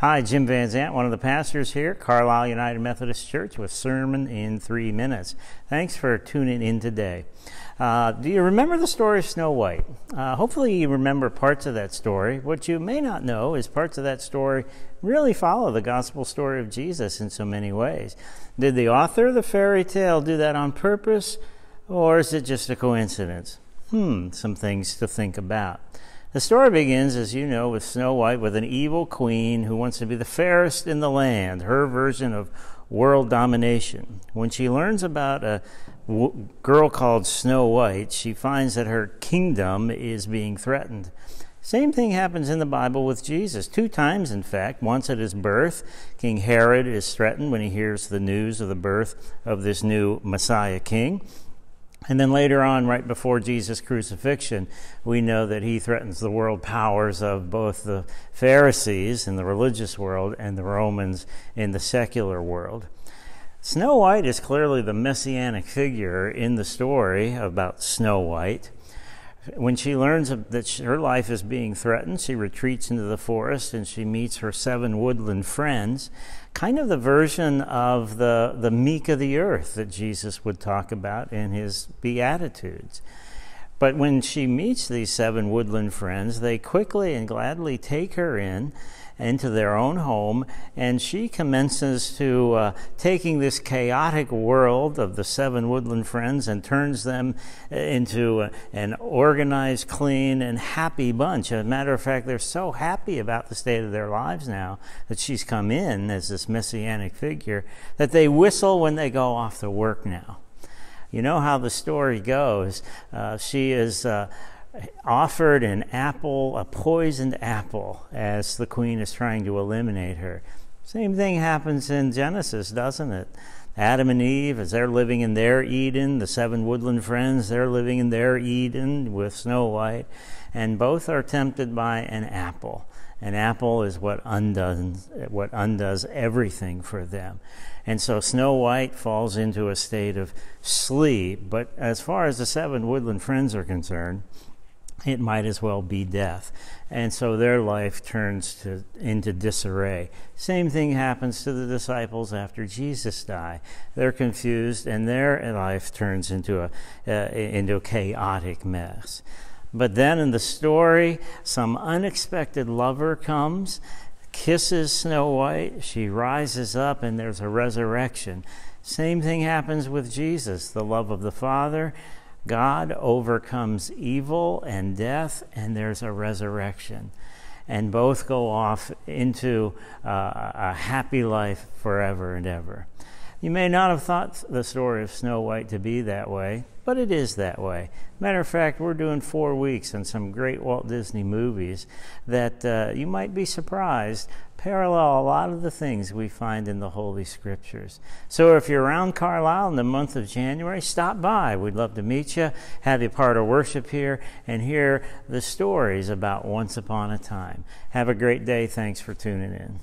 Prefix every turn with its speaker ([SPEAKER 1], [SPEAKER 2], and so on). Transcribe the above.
[SPEAKER 1] Hi, Jim Van Zant, one of the pastors here at Carlisle United Methodist Church with Sermon in 3 Minutes. Thanks for tuning in today. Do you remember the story of Snow White? Hopefully you remember parts of that story. What you may not know is parts of that story really follow the gospel story of Jesus in so many ways. Did the author of the fairy tale do that on purpose, or is it just a coincidence? Some things to think about. The story begins, as you know, with Snow White with an evil queen who wants to be the fairest in the land, her version of world domination. When she learns about a girl called Snow White, she finds that her kingdom is being threatened. Same thing happens in the Bible with Jesus. 2 times, in fact. Once at his birth, King Herod is threatened when he hears the news of the birth of this new Messiah king. And then later on, right before Jesus' crucifixion, we know that he threatens the world powers of both the Pharisees in the religious world and the Romans in the secular world. Snow White is clearly the messianic figure in the story about Snow White. When she learns that her life is being threatened, she retreats into the forest and she meets her 7 woodland friends, kind of the version of the meek of the earth that Jesus would talk about in his Beatitudes. But when she meets these 7 woodland friends, they quickly and gladly take her into their own home, and she commences to taking this chaotic world of the 7 woodland friends and turns them into an organized, clean, and happy bunch. As a matter of fact, they're so happy about the state of their lives now that she's come in as this messianic figure that they whistle when they go off to work now. You know how the story goes. She is offered an apple, a poisoned apple, as the queen is trying to eliminate her. Same thing happens in Genesis, doesn't it? Adam and Eve, as they're living in their Eden, the 7 woodland friends, they're living in their Eden with Snow White, and both are tempted by an apple. An apple is what undoes everything for them. And so Snow White falls into a state of sleep, but as far as the 7 woodland friends are concerned, it might as well be death. And so their life turns into disarray. Same thing happens to the disciples after Jesus died. They're confused, and their life turns into a chaotic mess. But then in the story, some unexpected lover comes, kisses Snow White, she rises up, and there's a resurrection. Same thing happens with Jesus, the love of the Father. God overcomes evil and death, and there's a resurrection. And both go off into a happy life forever and ever. You may not have thought the story of Snow White to be that way, but it is that way. Matter of fact, we're doing 4 weeks on some great Walt Disney movies that you might be surprised parallel a lot of the things we find in the Holy Scriptures. So if you're around Carlisle in the month of January, stop by. We'd love to meet you, have you part of worship here, and hear the stories about once upon a time. Have a great day. Thanks for tuning in.